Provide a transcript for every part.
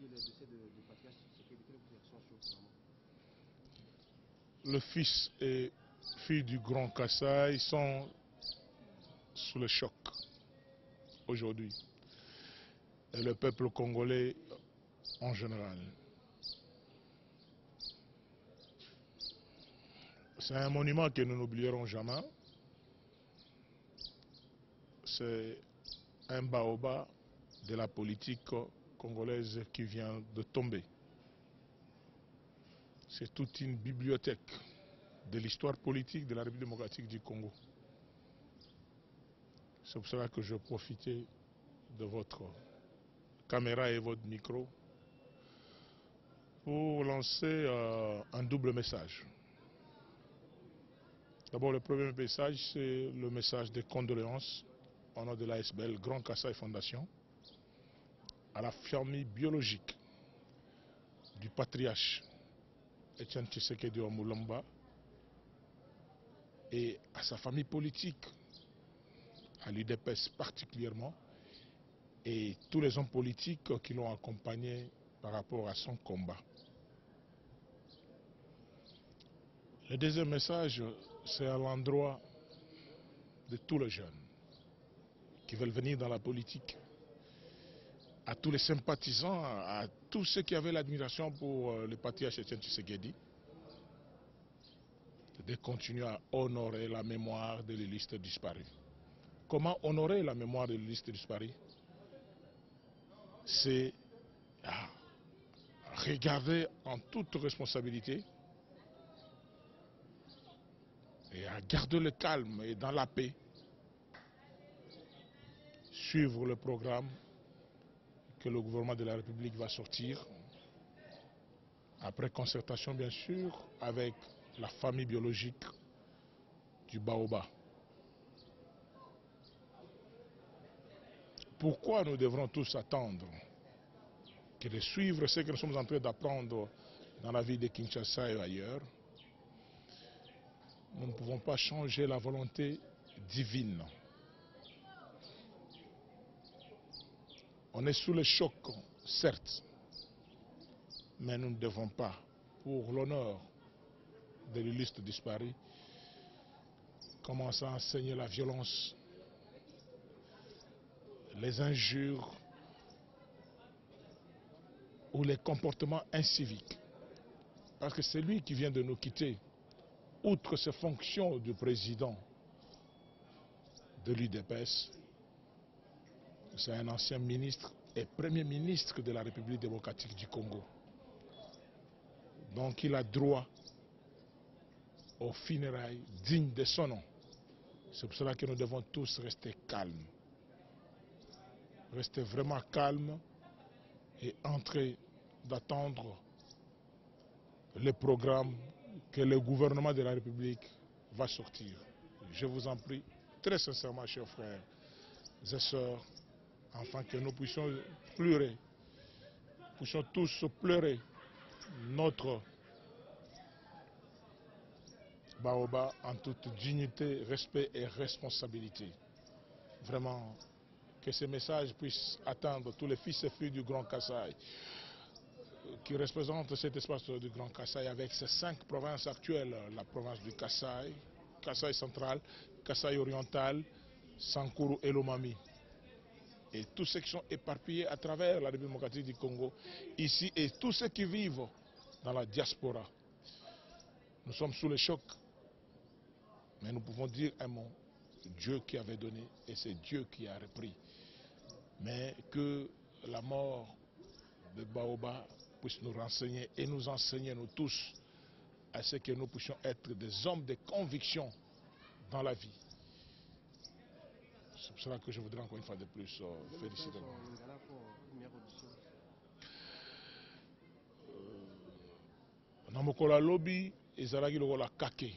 aussi le décès de Patriarche Tshisekedi. Quelle est votre réaction sur le gouvernement? Le fils et fille du Grand Kassai sont sous le choc aujourd'hui. Et le peuple congolais en général. C'est un monument que nous n'oublierons jamais. C'est un baobab de la politique congolaise qui vient de tomber. C'est toute une bibliothèque de l'histoire politique de la République démocratique du Congo. C'est pour cela que je profitais de votre caméra et votre micro pour lancer un double message. D'abord, le premier message, c'est le message de condoléances au nom de l'ASBL Grand Kassai Fondation à la famille biologique du patriarche Etienne Tshisekedi Mulumba et à sa famille politique, à l'UDPS particulièrement, et tous les hommes politiques qui l'ont accompagné par rapport à son combat. Le deuxième message, c'est à l'endroit de tous les jeunes qui veulent venir dans la politique, à tous les sympathisants, à tous ceux qui avaient l'admiration pour le patriarche Etienne Tshisekedi, de continuer à honorer la mémoire de l'illustre disparu. Comment honorer la mémoire de l'illustre disparu? C'est à regarder en toute responsabilité et à garder le calme et dans la paix, suivre le programme que le gouvernement de la République va sortir, après concertation bien sûr avec la famille biologique du baobab. Pourquoi nous devrons tous attendre que de suivre ce que nous sommes en train d'apprendre dans la ville de Kinshasa et ailleurs? Nous ne pouvons pas changer la volonté divine. On est sous le choc, certes, mais nous ne devons pas, pour l'honneur de l'illustre disparu, commencer à enseigner la violence, les injures ou les comportements inciviques. Parce que c'est lui qui vient de nous quitter. Outre ses fonctions de président de l'UDPS, c'est un ancien ministre et premier ministre de la République démocratique du Congo. Donc il a droit aux funérailles dignes de son nom. C'est pour cela que nous devons tous rester calmes. Rester vraiment calmes et entrer d'attendre le programme que le gouvernement de la République va sortir. Je vous en prie, très sincèrement, chers frères et sœurs, afin que nous puissions pleurer, puissions tous pleurer notre baobab en toute dignité, respect et responsabilité. Vraiment, que ces messages puissent atteindre tous les fils et filles du Grand Kassai, qui représentent cet espace du Grand Kassai avec ses 5 provinces actuelles, la province du Kassai, Kassai central, Kassai oriental, Sankuru et Lomami. Et tous ceux qui sont éparpillés à travers la République démocratique du Congo, ici, et tous ceux qui vivent dans la diaspora. Nous sommes sous le choc, mais nous pouvons dire un mot: Dieu qui avait donné et c'est Dieu qui a repris. Mais que la mort de baobab puisse nous renseigner et nous enseigner, nous tous, à ce que nous puissions être des hommes de conviction dans la vie. C'est pour cela que je voudrais encore une fois de plus féliciter. Na mokolo alobi ezalaki lokola kake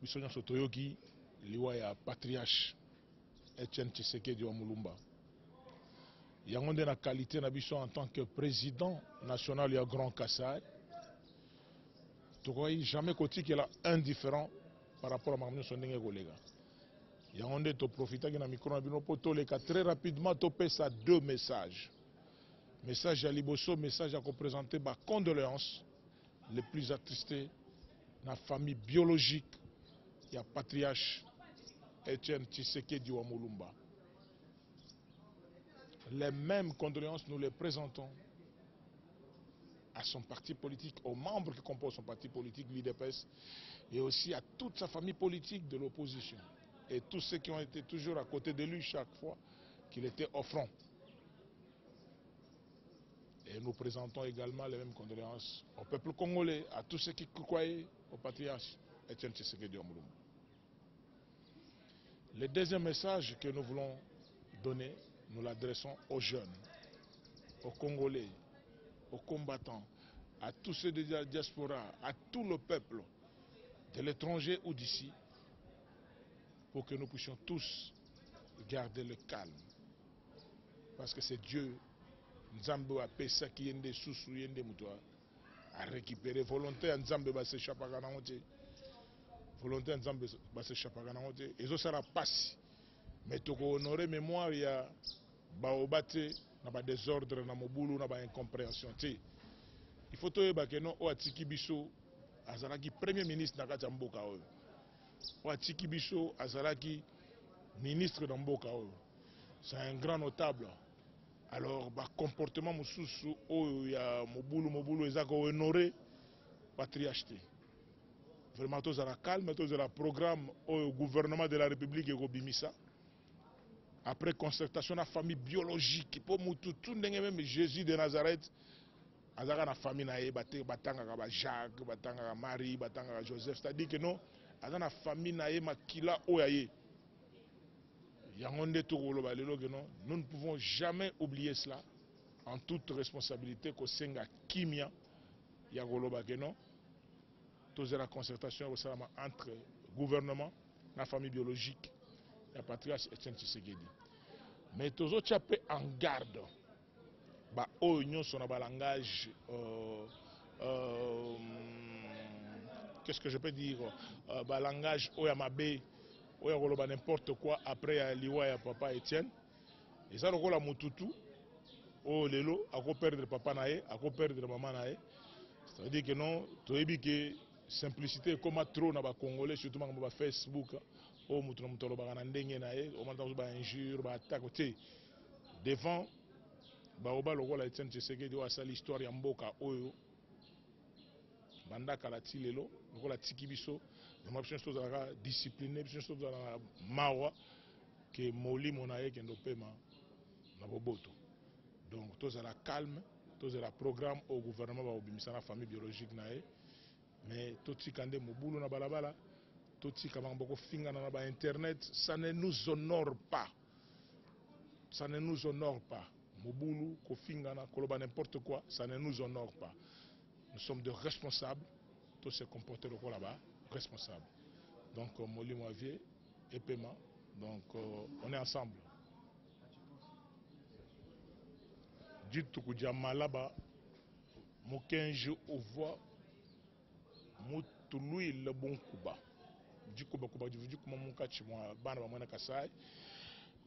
biso nyonso toyoki liwa ya patriarche Etienne Tshisekedi Mulumba. Yango nde na qualité na biso en tant que président national ya Grand Kassai, tokoki jamais kotikela indifférent par rapport à makambo nyonso ndenge kolega. Yango nde toprofitaki na micro na bino po toleka très rapidement topesa 2 messages. Message à Liboso, message à représenter ma condoléance les plus attristés la famille biologique et à patriarche Etienne Tshisekedi wa Mulumba. Les mêmes condoléances, nous les présentons à son parti politique, aux membres qui composent son parti politique, l'IDPS, et aussi à toute sa famille politique de l'opposition. Et tous ceux qui ont été toujours à côté de lui chaque fois qu'il était au front. Et nous présentons également les mêmes condoléances au peuple congolais, à tous ceux qui croyaient au patriarche Etienne Tshisekedi wa Mulumba. Le deuxième message que nous voulons donner, nous l'adressons aux jeunes, aux Congolais, aux combattants, à tous ceux de la diaspora, à tout le peuple, de l'étranger ou d'ici, pour que nous puissions tous garder le calme. Parce que c'est Dieu, Nzambe a pesa qui yende susu yende mutoa, a récupéré volonté à Nzambe ba se chapaka na ngote. Volonté à Nzambe ba se chapaka na ngote. Ezo sara passe. Mais toko honorer mémoire ya baobate na ba désordre na mobulu na ba incompréhension ti. Il faut toyeba que non o atiki biso azalaki premier ministre na kati ya mboka oyo. O atiki biso azalaki ministre na mboka oyo. C'est un grand notable. Alors ba comportement mususu oyo ya mobulu ezako honorer patriarche. Vraiment tozala calme, tozala programme au gouvernement de la République et Bimisa. Après concertation la famille biologique pour tout même Jésus de Nazareth azaka na famille na ye batanga ka Jacques batanga ka Marie batanga ka Joseph, c'est-à-dire que non azaka na famille na ye makila oyaye yango nde tokoloba lelo que non nous ne pouvons jamais oublier cela en toute responsabilité ko senga kimia ya koloba que non tous la concertation entre gouvernement la famille biologique la patriarche Etienne Tshisekedi. Mais tous autres en garde ba oignon son langage qu'est-ce que je peux dire ba langage oyamabe oyakoloba n'importe quoi après liwa ya papa Etienne et ça lokola mututu o lelo ako perdre papa nae ako perdre maman nae, c'est-à-dire que non toyebi que simplicité comme trop na ba congolais surtout na ba Facebook o mutu na mutu alobaka na ndenge na ye o mata ba injure ba attaque te devant ba oba lokola Etienne Tshisekedi wa sali histoire ya mboka oyo bandaka la ti lelo lokola tiki biso na biso tozalaka discipliné biso tozalaka mawa ke molimo na ye kendo pema na boboto. Donc tozala calme, tozala programme au gouvernement ba obimisa na famille biologique na ye. Mais tout ce qui est mobulu na balabala, tout ce qui est beaucoup fingana na ba internet, ça ne nous honore pas. Ça ne nous honore pas. Mobulu, ko fingana, koloba n'importe quoi, ça ne nous honore pas. Nous sommes de responsables, tous se comporter là-bas, responsables. Donc moli moavier et paiement. Donc on est ensemble. Dites que malaba, mokenje au voix. Mutului le bon kuba du kuba kuba du kuma munka chimwa bana ba mwana kasai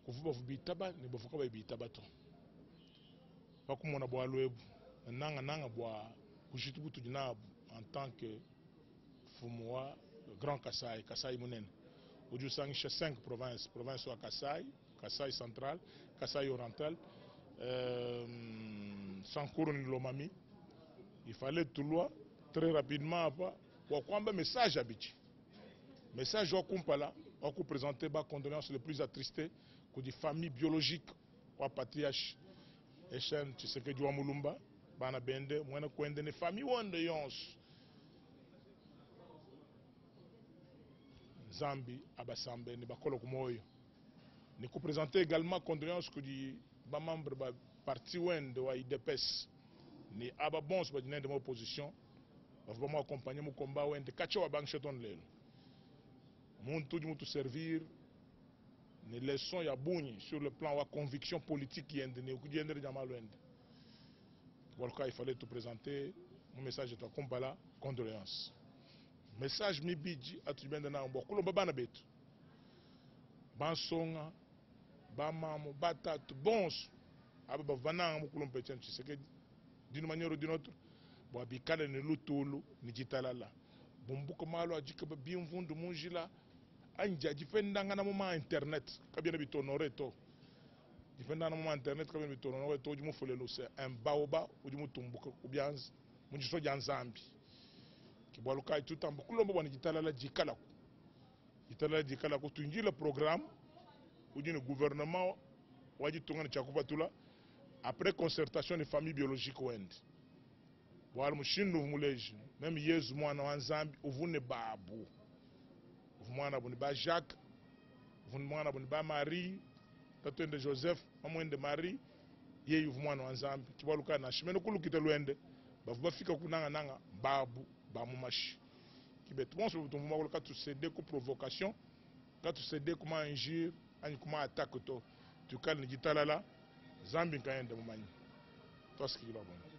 kuvuba vubitaba ne bofuka ba bitaba to bakumona bwa lwebu nanga bwa kushitu butu dina en tant que fumwa grand Kasai munene uju sangisha 5 provinces wa Kasai central, Kasai oriental, Sankuru ni Lomami. Il fallait tout loin très rapidement pour prendre un message à Bichi. Message au Kumpala, on peut présenter ma condoléance les plus attristées que des familles biologiques au patriarche Etienne Tshisekedi wa Mulumba, bana bende, mwana kwende ne famille wande yons. Zambi abasambe ne bakolo kumoyo. Nous présenter également condoléances que des membres du parti wende wa IDPS. Ni ababons ba dina de opposition. Vraiment accompagner mon combat wende kacho wa bank cheton lelo. Muntu servir ne leçons ya buni sur le plan de conviction politique qui est de Jamal wende. Voilà, il fallait te présenter mon message de toi Kompala condoléances. Message mi bidji atubenda na mbo kulo bana betu. Bansonga bamamo batatu bons aba bavana mukulu mpetchen Tshisekedi d'une manière ou d'une autre bo abikala ne lutulu ni jitalala bumbuko malo ajika ba bienvundu munjila anja jifenda ngana moma internet kabina bitonore to jifenda na moma internet kabina bitonore to jumu folelo c'est un baoba ujumu tumbuko ubyanz munjiso janzambi kibwaluka tutambu kulombo bwana jitalala jikala ko tunjila programme ujine gouvernement waji tungana chakupatula après concertation des familles biologiques wende wala mushindu muleji même yezu mwana wa nzambi uvune babu uvumwana buni ba Jacques uvune mwana buni ba Marie tatwende Joseph mamwende Marie yeyu uvumwana wa nzambi kibaluka na shimene kulukite lwende bavuba fika kunanga babu bamumashi kibetu bonso butumuma kuluka tu céder ku provocation ka tu céder kuma injure ani kuma attaque to tukali ni jitalala zambi kaende mumanyi toski kilobona